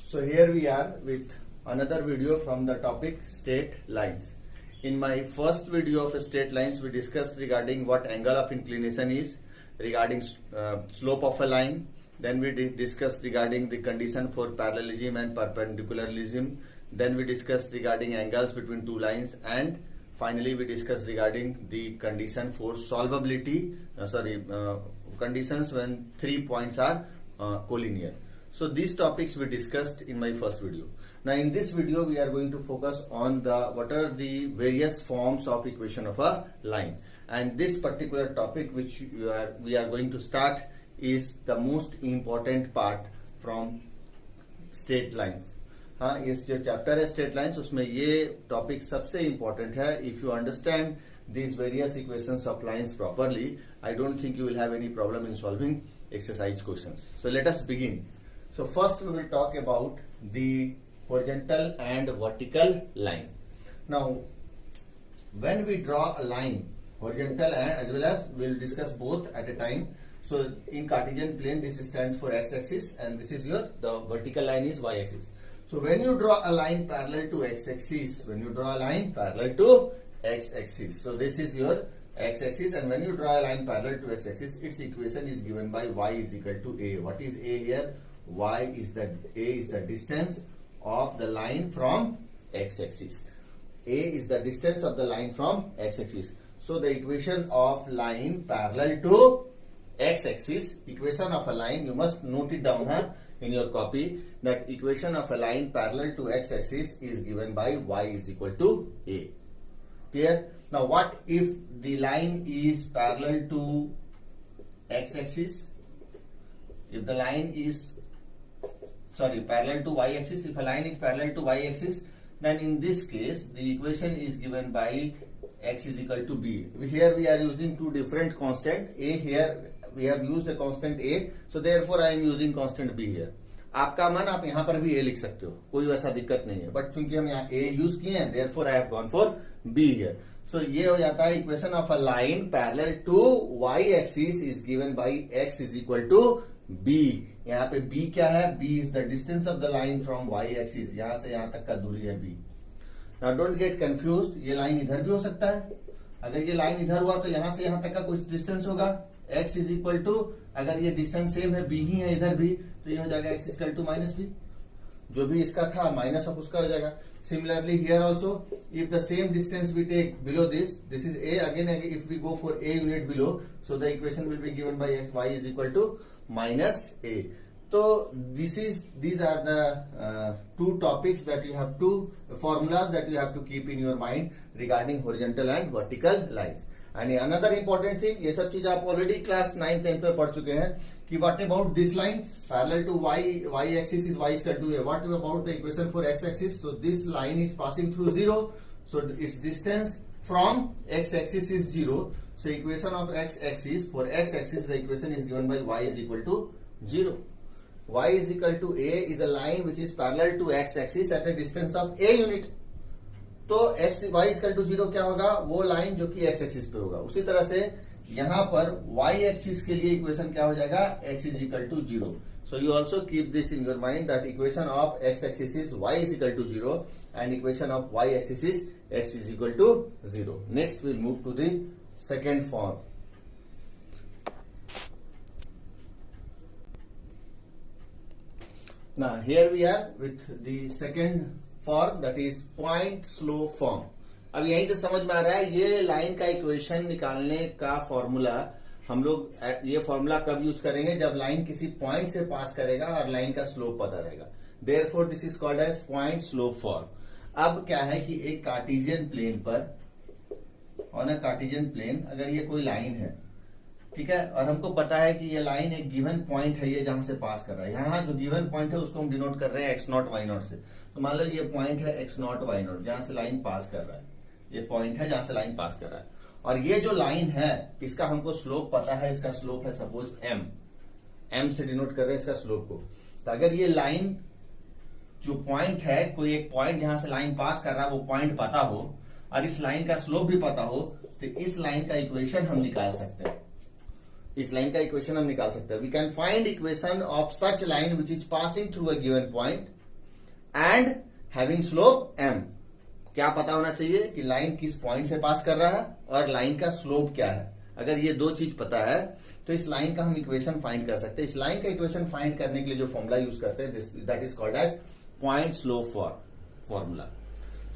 So here we are with another video from the topic straight lines. In my first video of straight lines, we discussed regarding what angle of inclination is, regarding slope of a line. Then we discussed regarding the condition for parallelism and perpendicularilism. Then we discussed regarding angles between two lines, and finally we discussed regarding the condition for solvability, conditions when 3 points are collinear. So these topics we discussed in my first video. Now in this video we are going to focus on what are the various forms of equation of a line, and this particular topic which we are going to start is the most important part from straight lines. हाँ, ये जो chapter है straight lines उसमें ये topic सबसे important है. If you understand these various equations of lines properly, I don't think you will have any problem in solving exercise questions. So let us begin. So first we will talk about the horizontal and vertical line. Now when we draw a line, horizontal and as well as we will discuss both at a time. So in Cartesian plane this stands for x-axis and this is the vertical line is y-axis. So when you draw a line parallel to x-axis, so this is your x-axis, and when you draw a line parallel to x-axis, its equation is given by y is equal to a. What is a here? A is the distance of the line from x-axis. A is the distance of the line from x-axis. So the equation of line parallel to x-axis, equation of a line, you must note it down here in your copy, that equation of a line parallel to x-axis is given by y is equal to a. Clear? Now what if the line is parallel to x-axis? If the line is parallel to y-axis, if a line is parallel to y-axis, then in this case the equation is given by x is equal to b. Here we are using two different constant. A here we have used a constant a, so therefore I am using constant b here. आपका मन आप यहाँ पर भी a लिख सकते हो, कोई वैसा दिक्कत नहीं है, बट चूंकि हम यहाँ a यूज किए हैं, therefore I have gone for b here. So ये हो जाता है equation of a line parallel to y axis is given by x is equal to b. यहाँ पे b क्या है? b इज द distance of the line from y axis, यहाँ से यहाँ तक का दूरी है b. Now don't get confused, ये लाइन इधर भी हो सकता है. अगर ये लाइन इधर हुआ तो यहाँ से यहाँ तक का कुछ डिस्टेंस होगा. x इज इक्वल टू, अगर ये डिस्टेंस सेम है b ही है इधर भी, तो ये हो जाएगा x equal to minus b. जो भी इसका था माइनस ऑफ उसका हो जाएगा. Similarly here also if the same distance we take below this is a, again if we go for a unit below, so the equation will be given by y is equal to minus a. So these are the two topics that you have to formulas that you have to keep in your mind regarding horizontal and vertical lines. And another important thing, ये सब चीज आप already class 9th 10th में पढ़ चुके हैं कि what about this line parallel to y axis is y is equal to a. What about the equation for x axis? So this line is passing through 0, so its distance from x axis is 0. So equation of x axis, for x axis the equation is given by y is equal to 0. Y is equal to a is a line which is parallel to x axis at a distance of a unit. तो y is equal to 0 क्या होगा? वो line जो कि x axis पे होगा. उसी तरह से यहाँ पर y एक्सिस के लिए इक्वेशन क्या हो जाएगा? x is equal to 0. So you also keep this in your mind that equation of x axis is y is equal to 0 and equation of y axis is x is equal to 0. Next we'll move to the second form. Now here we are with the second form, that is point slope form. अब यहीं से समझ में आ रहा है ये line का equation निकालने का फॉर्मूला. हम लोग ये फॉर्मूला कब यूज करेंगे? जब लाइन किसी पॉइंट से पास करेगा और लाइन का स्लोप पता रहेगा. Therefore this is called as point slope form. अब क्या है कि एक कार्टेशियन प्लेन पर, ऑन अ कार्टेशियन प्लेन अगर ये कोई लाइन है, ठीक है, और हमको पता है कि ये लाइन एक गिवन पॉइंट है, ये जहां से पास कर रहा है, यहाँ जो गिवन पॉइंट है उसको हम डिनोट कर रहे हैं x नॉट y नॉट से. तो मान लो ये पॉइंट है x नॉट y नॉट जहां से लाइन पास कर रहा है, ये पॉइंट है जहां से लाइन पास कर रहा है, और ये जो लाइन है इसका हमको स्लोप पता है. इसका स्लोप है सपोज m से डिनोट कर रहे हैं इसका स्लोप को. तो अगर ये लाइन जो पॉइंट है, कोई एक पॉइंट जहां से लाइन पास कर रहा है वो पॉइंट पता हो और इस लाइन का स्लोप भी पता हो, तो इस लाइन का इक्वेशन हम निकाल सकते हैं. इस लाइन का इक्वेशन हम निकाल सकते हैं. We can find equation of such line which is passing through a given point. And having slope m। क्या पता होना चाहिए कि लाइन किस पॉइंट से पास कर रहा है और लाइन का स्लोप क्या है। अगर ये दो चीज पता है तो इस लाइन का हम इक्वेशन फाइंड कर सकते हैं। इस लाइन का इक्वेशन फाइंड करने के लिए जो फॉर्मूला यूज करते हैं that is called as point slope formula.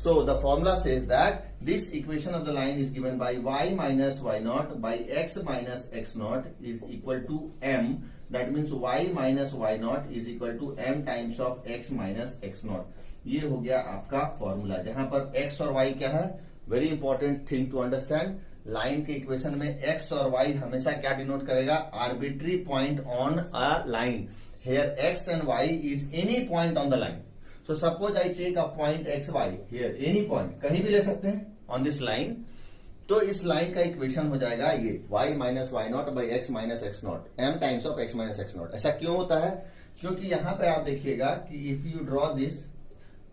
So the formula says that this equation of the line is given by y minus y naught by x minus x naught is equal to m. That means y minus y naught is equal to m times of x minus x naught. ये हो गया आपका formula, जहां पर x और y क्या है, very important thing to understand. Line के इक्वेशन में x और y हमेशा क्या डिनोट करेगा, arbitrary point on a line. Here x and y is any point on the line. So suppose I take a point x y here, any point, कहीं भी ले सकते हैं on this line। तो इस लाइन का equation हो जाएगा ये y minus Y naught by x minus X naught m times of x minus X naught. ऐसा क्यों होता है, क्योंकि यहां पे आप देखिएगा कि इफ यू ड्रॉ दिस,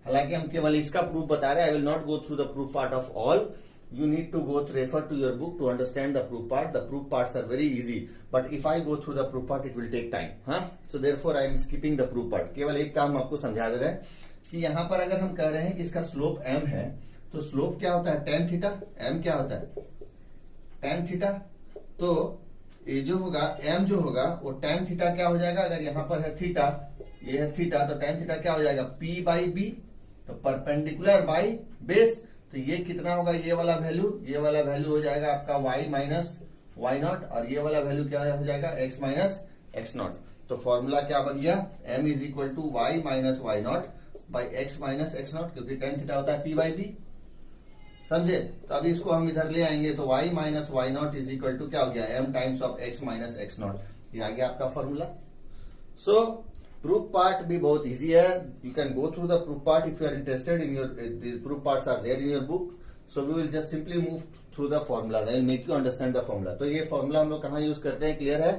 हालांकि हम केवल इसका प्रूफ बता रहे हैं, I will not go through the proof part of all. You need to go refer to your book to understand the proof part. The proof parts are very easy, but if I go through the proof part, it will take time. So therefore, I am skipping the proof part. केवल एक काम आपको समझा दे रहे हैं कि यहाँ पर अगर हम कह रहे हैं कि इसका स्लोप m है, तो स्लोप क्या होता है, tan थीटा। m क्या होता है, tan थीटा। तो ये जो होगा m जो होगा वो tan थीटा क्या हो जाएगा, अगर यहाँ पर है थीटा, ये है थीटा, तो tan थीटा क्या हो जाएगा, p बाई बी। तो परपेंडिकुलर बाई बेस, तो ये कितना होगा, ये वाला वैल्यू हो जाएगा आपका y माइनस वाई नॉट, और ये वाला वैल्यू क्या हो जाएगा, x माइनस एक्स नॉट। तो फॉर्मूला क्या बन गया, m is equal to Y minus Y naught by x minus X naught, क्योंकि tan थीटा होता है p बाई बी। समझे। तो अभी इसको हम इधर ले आएंगे, तो y minus Y naught is equal to क्या हो गया, m times of x minus X naught. ये आ गया आपका फॉर्मूला। सो proof part भी बहुत easy है, you can go through the proof part if you are interested in your, the proof parts are there in your book, so we will just simply move through the formula, I will make you understand the formula। तो ये formula हम लोग कहाँ use करते हैं, clear है।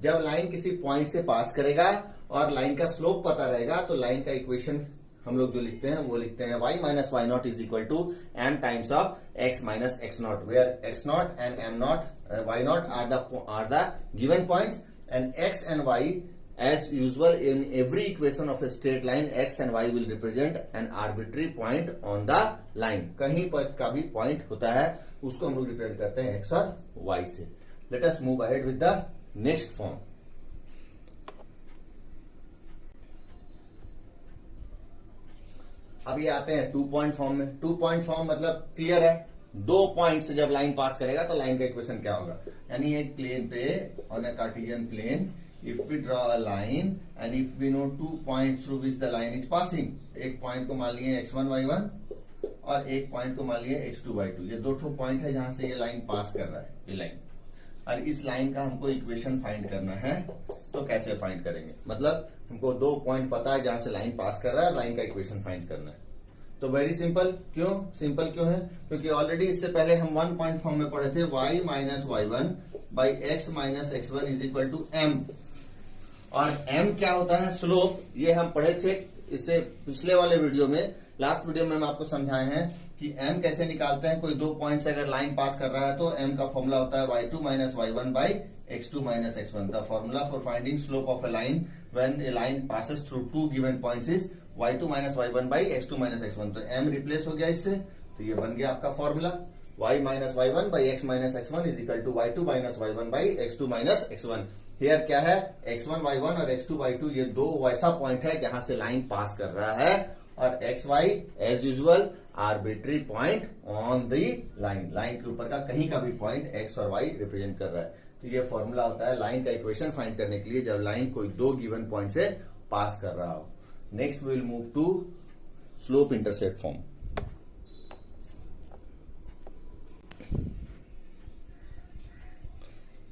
जब line किसी पॉइंट से पास करेगा और लाइन का स्लोप पता रहेगा, तो लाइन का इक्वेशन हम लोग जो लिखते हैं वो लिखते हैं y minus Y naught is equal to m times of x minus X naught, where x naught and m naught y naught are the given points, and x and y as usual in every equation of a straight line, x and y will represent an arbitrary point on the line। कहीं पर का भी point होता है उसको हम लोग represent करते हैं x और y से। Let us move ahead with the next form। अब ये आते हैं 2 पॉइंट फॉर्म में। 2 पॉइंट फॉर्म मतलब क्लियर है, 2 पॉइंट से जब लाइन पास करेगा तो लाइन का इक्वेशन क्या होगा, यानी एक प्लेन पे on a Cartesian plane if we draw a line and if we know 2 points through which the line is passing, एक पॉइंट को मान लिए x1 y1 और एक पॉइंट को मान लिए x2 y2। ये 2 पॉइंट है जहां से ये लाइन पास कर रहा है, ये लाइन, और इस लाइन का हमको इक्वेशन फाइंड करना है। तो कैसे फाइंड करेंगे, मतलब हमको 2 पॉइंट पता है जहां से लाइन पास कर रहा है, लाइन का इक्वेशन फाइंड करना है। तो वेरी सिंपल। क्यों सिंपल क्यों है, क्योंकि ऑलरेडी इससे पहले हम 1 पॉइंट फॉर्म में पढ़े थे, y minus y one by x minus x one is equal to m, और m क्या होता है, स्लोप। ये हम पढ़े थे इससे पिछले वाले वीडियो में, लास्ट वीडियो में हम आपको समझाए हैं कि m कैसे निकालते हैं। कोई 2 पॉइंट से अगर लाइन पास कर रहा है तो m का फॉर्मूला होता है y2 minus y one by x2 minus x1। The formula for finding slope of a line when a line passes through 2 given points is y2 minus y one by x2 minus x1। तो m replace हो गया इससे, तो ये बन गया आपका formula y minus y one by x minus x1 is equal to y2 minus y one by x2 minus x1। Here क्या है, x1 y1 और x2 y2, ये 2 वैसा पॉइंट है जहां से लाइन पास कर रहा है, और xy as usual arbitrary point on the line, line के ऊपर का कहीं का भी पॉइंट x और y रिप्रेजेंट कर रहा है। तो ये फॉर्मूला होता है लाइन का इक्वेशन फाइंड करने के लिए जब लाइन कोई 2 गिवन पॉइंट से पास कर रहा हो। Next we will move to slope intercept form.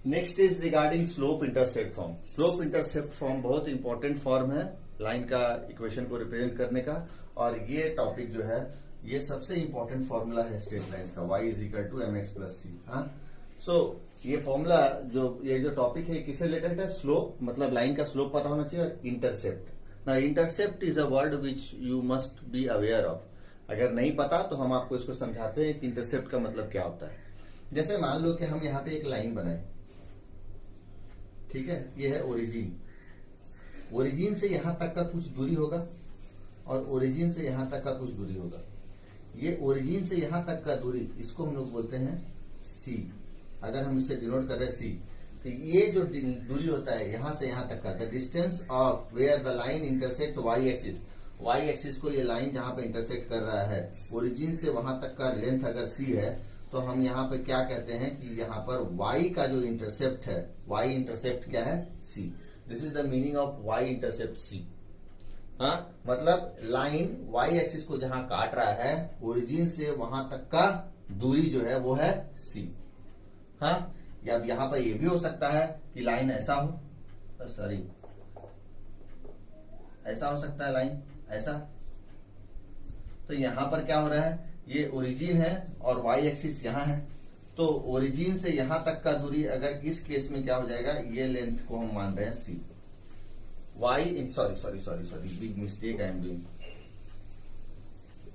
Next is regarding slope intercept form. Slope intercept form बहुत इंपॉर्टेंट फॉर्म है लाइन का इक्वेशन को रिप्रेजेंट करने का, और ये टॉपिक जो है ये सबसे इंपॉर्टेंट फॉर्मूला है स्ट्रेट लाइंस का, y is equal to M X plus C. हाँ, सो ये फॉर्मूला ये जो टॉपिक है किससे रिलेटेड है, स्लोप, मतलब लाइन का स्लोप पता होना चाहिए, और इंटरसेप्ट। ना intercept is a word which you must be aware of. अगर नहीं पता तो हम आपको इसको समझाते हैं कि इंटरसेप्ट का मतलब क्या होता है। जैसे मान लो कि हम यहाँ पे एक लाइन बनाए, ठीक है, ये है ओरिजिन, ओरिजिन से यहां तक का कुछ दूरी होगा, और ओरिजिन से यहां तक का कुछ दूरी होगा। ये ओरिजिन से यहां तक का दूरी, इसको हम लोग बोलते हैं सी। अगर हम इसे डिनोट कर रहे हैं सी, तो ये जो दूरी होता है यहां से यहां तक का, the distance of where the line intersect y axis, y axis को ये लाइन जहां पे इंटरसेक्ट कर रहा है, ओरिजिन से वहां तक का लेंथ अगर सी है, तो हम यहाँ पे क्या कहते हैं कि यहाँ पर y का जो इंटरसेप्ट है, y इंटरसेप्ट क्या है, c। This is the meaning of y intercept c। हाँ, मतलब लाइन y एक्सिस को जहां काट रहा है, ओरिजिन से वहां तक का दूरी जो है वो है c। हाँ, या अब यहां पर ये भी हो सकता है कि लाइन ऐसा हो, सॉरी ऐसा हो सकता है, लाइन ऐसा। तो यहां पर क्या हो रहा है, ये ओरिजिन है और y एक्सिस यहां है, तो ओरिजिन से यहां तक का दूरी अगर इस केस में क्या हो जाएगा, ये लेंथ को हम मान रहे हैं c। Sorry big mistake I am doing.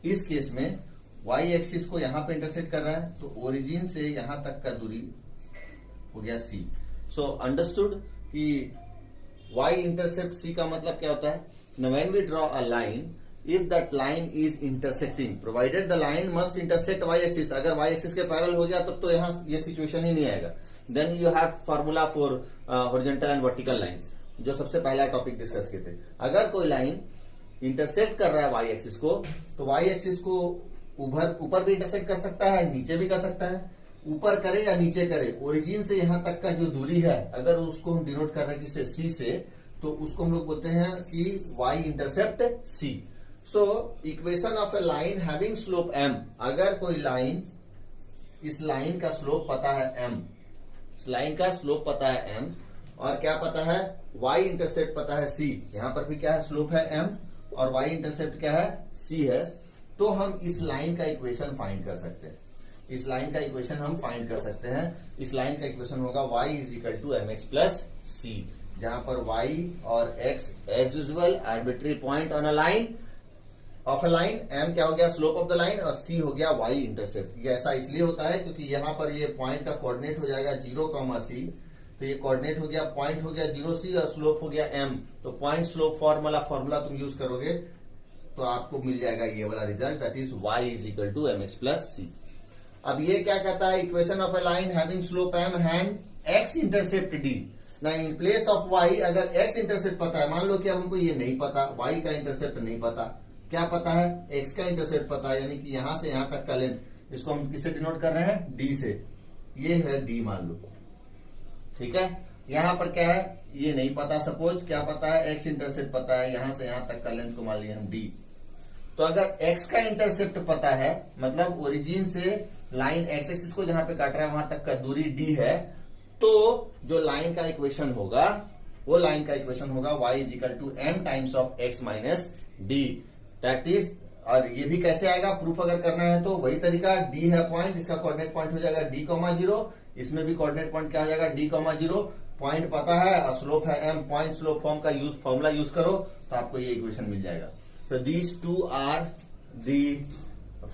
इस केस में y एक्सिस को यहां पे इंटरसेक्ट कर रहा है, तो ओरिजिन से यहां तक का दूरी हो गया c। सो अंडरस्टूड कि y इंटरसेप्ट c का मतलब क्या होता है। Now when we draw a line, if that line is intersecting, provided the line must intersect y axis, अगर y axis के पैरेलल हो गया तब तो यहाँ ये सिचुएशन ही नहीं आएगा। Then you have formula for horizontal and vertical lines, जो सबसे पहला टॉपिक डिस्कस किए थे। अगर कोई लाइन इंटरसेक्ट कर रहा है y एक्सिस को, तो y एक्सिस को ऊपर भी इंटरसेक्ट कर सकता है, नीचे भी कर सकता है। ऊपर करे या नीचे करे, ओरिजिन से यहां तक का जो दूरी है, अगर उसको हम डिनोट कर रहे हैं किससे, c से, तो उसको हम लोग बोलते हैं कि y intercept c। So equation of a line having slope m, अगर कोई लाइन, इस लाइन का स्लोप पता है m, इस लाइन का स्लोप पता है m, और क्या पता है, y इंटरसेप्ट पता है c, यहां पर भी क्या है, स्लोप है m और y इंटरसेप्ट क्या है, c है, तो हम इस लाइन का इक्वेशन फाइंड कर सकते हैं। इस लाइन का इक्वेशन हम फाइंड कर सकते हैं। इस लाइन का इक्वेशन होगा y is equal to mx plus c, जहां पर y और x as usual arbitrary point on a line of a line, m क्या हो गया, स्लोप ऑफ द लाइन, और c हो गया y इंटरसेप्ट। ये ऐसा इसलिए होता है क्योंकि यहां पर ये पॉइंट का कोऑर्डिनेट हो जाएगा 0, c, तो ये कोऑर्डिनेट हो गया, पॉइंट हो गया 0c और स्लोप हो गया m। तो पॉइंट स्लोप फॉर्मूला तुम यूज करोगे तो आपको मिल जाएगा ये वाला result, that is y is equal to mx plus c। अब ये क्या कहता है, equation of a line having slope m and x intercept d। ना इन प्लेस ऑफ y, अगर x इंटरसेप्ट पता है, मान लो कि अब हमको ये नहीं पता, y का इंटरसेप्ट नहीं पता, क्या पता है, x का इंटरसेप्ट पता है, यानी कि यहां से यहां तक का लेंथ, इसको हम किससे डिनोट कर रहे हैं, d से, ये है d मान लो, ठीक है। यहां पर क्या है, ये नहीं पता, सपोज क्या पता है, x इंटरसेप्ट पता है, यहां से यहां तक का लेंथ को मान लिया हम d। तो अगर x का इंटरसेप्ट पता है, मतलब ओरिजिन से लाइन x एक्सिस को जहां पे काट रहा है वहां तक का दूरी d है, तो जो लाइन का इक्वेशन होगा, वो लाइन का इक्वेशन होगा y is equal to m times of x minus d, that is. और ये भी कैसे आएगा, प्रूफ अगर करना है तो वही तरीका, d है पॉइंट, इसका कोऑर्डिनेट पॉइंट हो जाएगा d,0, इसमें भी कोऑर्डिनेट पॉइंट क्या हो जाएगा, d,0, पॉइंट पता है और स्लोप है m, point slope formula use करो तो आपको ये इक्वेशन मिल जाएगा। So these two are the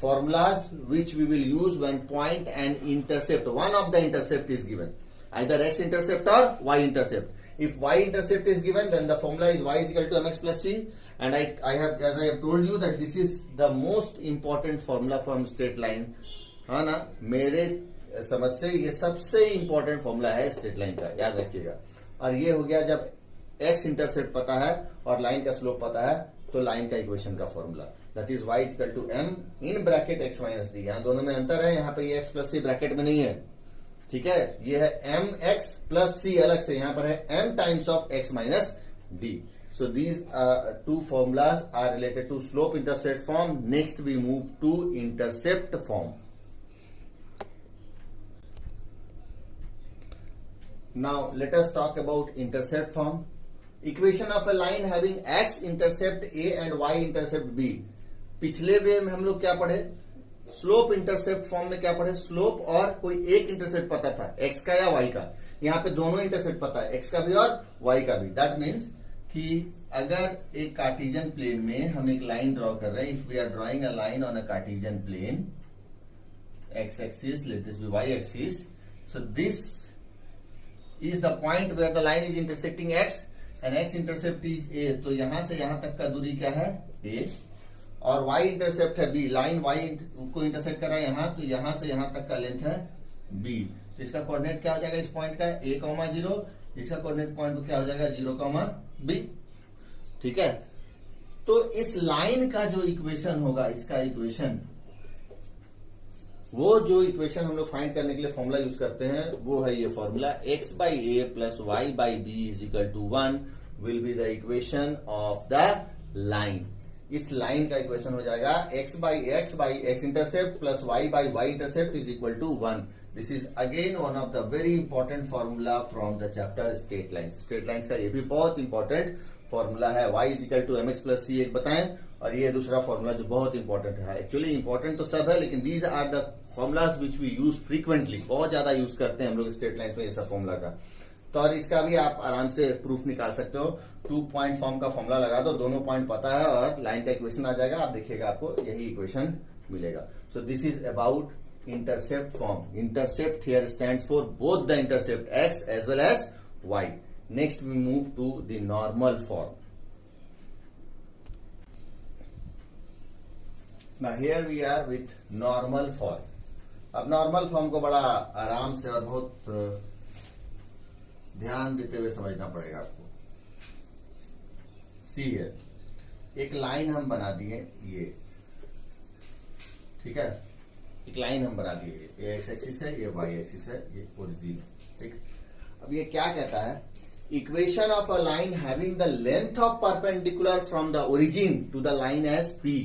formulas which we will use when point and intercept, one of the intercept is given, either x intercept or y intercept. If y intercept is given, then the formula is y is equal to mx plus c, and I have, as I have told you, that this is the most important formula from straight line, है ना, मेरे समझ से ये सबसे important formula है straight line का, याद रखिएगा। और ये हो गया जब x इंटरसेप्ट पता है और लाइन का स्लोप पता है, तो लाइन का इक्वेशन का formula, that is y equal to m in bracket x minus d. यहाँ दोनों में अंतर है, यहाँ पे ये x प्लस सी ब्रैकेट में नहीं है, ठीक है, ये है m x प्लस सी अलग से, यहाँ पर है m times of x minus d. So these two formulas are related to slope intercept form. Next we move to intercept form. Now let us talk about intercept form. Equation of a line having x intercept a and y intercept b. पिछले वे में हम लोग क्या पढ़े, slope intercept form में क्या पढ़े, slope और कोई एक इंटरसेप्ट पता था, x का या y का। यहाँ पे दोनों इंटरसेप्ट पता है, x का भी और y का भी। दैट मीन्स कि अगर एक कार्टेशियन प्लेन में हम एक लाइन ड्रॉ कर रहे हैं, if we are drawing a line on a Cartesian plane, x axis, let this be y axis, so this is the point where the line is intersecting x, and x intercept is a, तो यहां से यहां तक का दूरी क्या है ए, और वाई इंटरसेप्ट है बी, लाइन वाई को इंटरसेप्ट कर रहा है यहां, तो यहां से यहां तक का लेंथ है बी, तो इसका कोऑर्डिनेट क्या हो जाएगा इस पॉइंट का ए कॉमा 0, इसका कोऑर्डिनेट पॉइंट क्या हो जाएगा 0 कॉमा बी। ठीक है, तो इस लाइन का जो इक्वेशन होगा, इसका इक्वेशन, वो जो इक्वेशन हम लोग फाइंड करने के लिए फॉर्मूला यूज करते हैं वो है ये formula, x by a plus y by b is equal to 1 will be the equation of the line. इस लाइन का इक्वेशन हो जाएगा x by x intercept plus y by y intercept is equal to 1। This is again one of the very important formula from the chapter straight lines. Straight lines का ये भी बहुत important formula है, y is equal to mx plus c एक बताएं, और ये दूसरा फॉर्मूला जो बहुत इंपॉर्टेंट है। एक्चुअली इंपॉर्टेंट तो सब है, लेकिन these are the formulas which we use frequently, बहुत ज्यादा यूज करते हैं हम लोग स्ट्रेट लाइन में ये सब फॉर्मूला का। तो और इसका भी आप आराम से प्रूफ निकाल सकते हो, 2 पॉइंट फॉर्म का फॉर्मूला लगा दो, दोनों पॉइंट पता है और लाइन का इक्वेशन आ जाएगा, आप देखिएगा आपको यही इक्वेशन मिलेगा। So this is about intercept form. Intercept here stands for both the intercept x as well as y. Next we move to the normal form. Now here we are with normal form. अब normal form को बड़ा आराम से और बहुत ध्यान देते हुए समझना पड़ेगा आपको। सी है, एक लाइन हम बना दिए ये, ठीक है, एक लाइन हम बना दिए, ये एक्स एक्सिस है, ये वाई एक्सिस है, ये ओरिजिन, ठीक। अब ये क्या कहता है, equation of a line having the length of perpendicular from the origin to the line as p.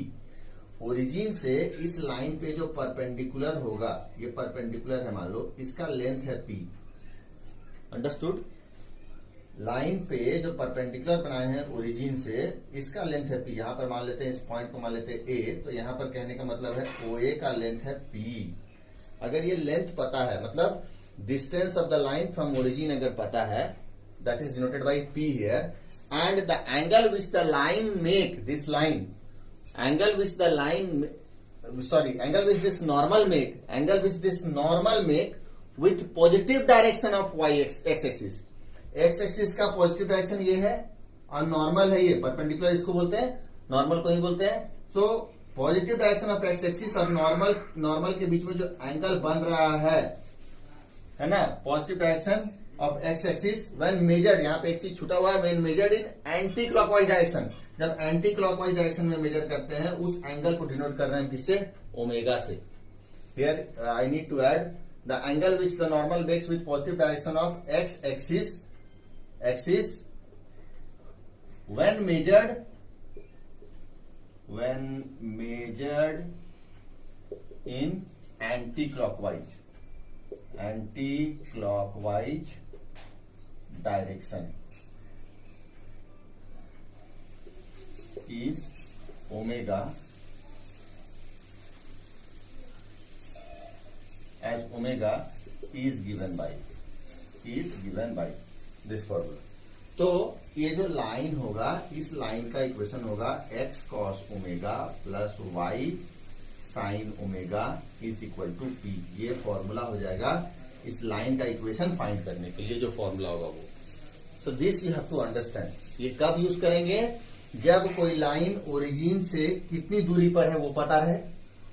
Origin से इस लाइन पे जो परपेंडिकुलर होगा, ये परपेंडिकुलर है मान लो, इसका लेंथ है पी। अंडरस्टूड? लाइन पे जो परपेंडिकुलर बनाए हैं ओरिजिन से, इसका लेंथ है पी। यहां पर मान लेते हैं, इस पॉइंट को मान लेते हैं ए, तो यहां पर कहने का मतलब है ओ ए का लेंथ है पी। अगर ये लेंथ पता है, मतलब distance of the line from origin अगर पता है, that is denoted by P here, and the angle which the line make, this line angle which the line angle which this normal make with positive direction of x axis। x axis का positive direction ये है और normal है, ये perpendicular इसको बोलते हैं, normal को ही बोलते हैं। So positive direction of x axis और नॉर्मल के बीच में जो एंगल बन रहा है ना, positive direction of x axis when measured, यहाँ पे एक चीज छूटा हुआ है, when measured in anti clockwise direction. जब एंटी क्लॉकवाइज डायरेक्शन में मेजर करते हैं, उस एंगल को डिनोट कर रहे हैं किससे, ओमेगा से। Here I need to add the angle which the normal makes with positive direction of x axis when measured in anticlockwise direction is omega as omega is given by this formula। तो ये जो line होगा, इस line का equation होगा x cos omega plus y sin omega is equal to p। ये formula हो जाएगा इस लाइन का इक्वेशन फाइंड करने के लिए, जो फॉर्मूला होगा वो। So this you have to understand. ये कब यूज करेंगे, जब कोई लाइन ओरिजिन से कितनी दूरी पर है वो पता रहे,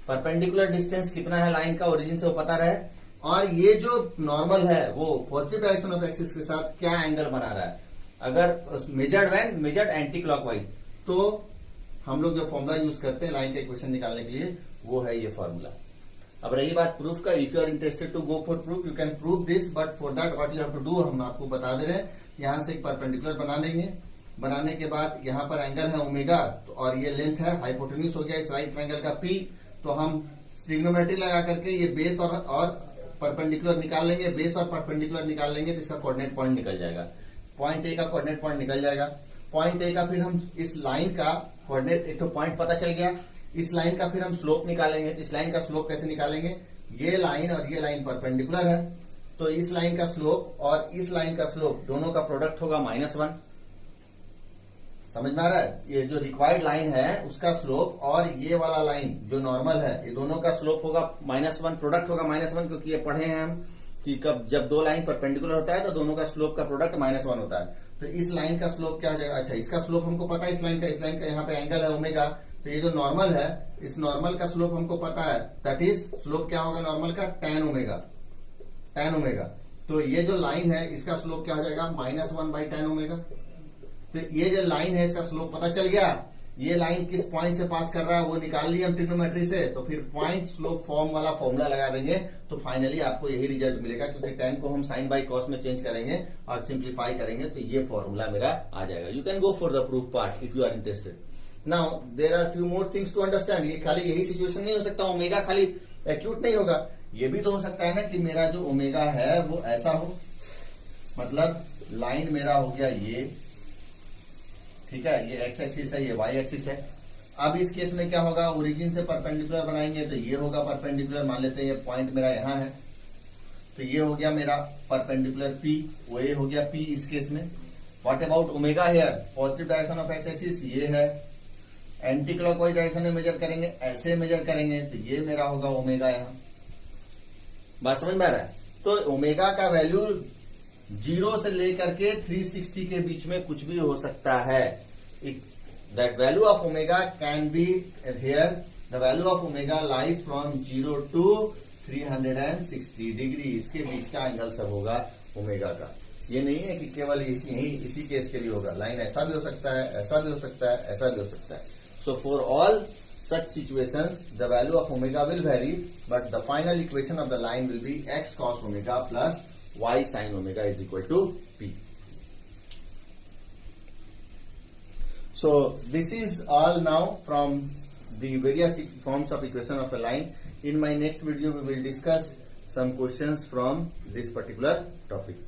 परपेंडिकुलर डिस्टेंस कितना है लाइन का ओरिजिन से वो पता रहे, और ये जो नॉर्मल है वो पॉजिटिव डायरेक्शन ऑफ एक्सिस के साथ क्या एंगल बना रहा है। अगर मेजर्ड एंटी क्लॉकवाइज, तो हम लोग जो फॉर्मूला यूज करते हैं लाइन का इक्वेशन निकालने के लिए, वो है ये फॉर्मूला। अब रही बात प्रूफ का, if you are interested to go for proof, you can prove this, but for that what you have to do, हम आपको बता दे रहे हैं। यहां से एक परपेंडिकुलर बना लेंगे, बनाने के बाद यहाँ पर एंगल है ओमेगा, तो और ये लेंथ है, हाइपोटेन्यूज हो गया इस राइट ट्रायंगल का पी। तो हम ट्रिग्नोमेट्री लगा करके ये बेस और परपेंडिकुलर निकाल लेंगे, बेस और परपेंडिकुलर निकाल लेंगे, तो इसका कोऑर्डिनेट पॉइंट निकल जाएगा। पॉइंट ए का कोऑर्डिनेट पॉइंट निकल जाएगा। पॉइंट ए का फिर हम इस लाइन का कोऑर्डिनेट, एक तो पॉइंट पता चल गया, इस लाइन का फिर हम स्लोप निकालेंगे। इस लाइन का स्लोप कैसे निकालेंगे, ये लाइन और ये लाइन परपेंडिकुलर है, तो इस लाइन का स्लोप और इस लाइन का स्लोप दोनों का प्रोडक्ट होगा -1। समझ में आ रहा है? ये जो रिक्वायर्ड लाइन है उसका स्लोप और ये वाला लाइन जो नॉर्मल है, ये दोनों का स्लोप होगा -1, प्रोडक्ट होगा -1, क्योंकि ये पढ़े हैं हम कि जब दो लाइन परपेंडिकुलर होता है तो दोनों का स्लोप का प्रोडक्ट -1 होता है। तो इस लाइन का स्लोप क्या हो जाएगा? अच्छा, इसका स्लोप हमको पता है, इस लाइन का यहाँ पे एंगल है ओमेगा, तो ये जो नॉर्मल है, इस नॉर्मल का स्लोप हमको पता है, दैट इज स्लोप क्या होगा नॉर्मल का? tan omega. तो ये जो लाइन है इसका स्लोप क्या हो जाएगा? -1/tan omega. तो ये जो लाइन है इसका स्लोप पता चल गया। ये लाइन किस पॉइंट से पास कर रहा है वो निकाल लिया हम ट्रिग्नोमेट्री से, तो फिर पॉइंट स्लोप फॉर्म वाला फॉर्मूला लगा देंगे, तो फाइनली आपको यही रिजल्ट मिलेगा, क्योंकि tan को हम sin बाई cos में चेंज करेंगे और सिंप्लीफाई करेंगे, तो ये फॉर्मूला मेरा आ जाएगा। You can go for the proof part if you are interested. Now there are few more things to understand. ये खाली यही सिचुएशन नहीं हो सकता, ओमेगा खाली एक्यूट नहीं होगा, ये भी तो हो सकता है ना कि मेरा जो ओमेगा है वो ऐसा हो, मतलब लाइन मेरा हो गया ये, ठीक है, ये एक्स एक्सिस है, ये वाई एक्सिस है। अब इस केस में क्या होगा? ओरिजिन से परपेंडिकुलर बनाएंगे तो ये होगा परपेंडिकुलर, मान लेते हैं ये पॉइंट मेरा यहाँ है, तो ये हो गया मेरा परपेंडिकुलर पी, वो ये हो गया पी इस केस में। What about omega here? Positive direction of x axis ये है, एंटी क्लॉकवाइज डायरेक्शन में मेजर करेंगे, ऐसे मेजर करेंगे, तो ये मेरा होगा ओमेगा। यहाँ बात समझ में आ रहा है? तो ओमेगा का वैल्यू 0 से लेकर के 360 के बीच में कुछ भी हो सकता है। That value of omega can be here, the value of omega lies from 0 to 360 degree, इसके बीच का एंगल सब होगा ओमेगा का। ये नहीं है कि केवल इसी केस के लिए होगा, लाइन ऐसा भी हो सकता है, ऐसा भी हो सकता है, ऐसा भी हो सकता है। So for all such situations the value of omega will vary, but the final equation of the line will be x cos omega plus y sin omega is equal to p. So this is all now from the various forms of equation of a line. In my next video we will discuss some questions from this particular topic.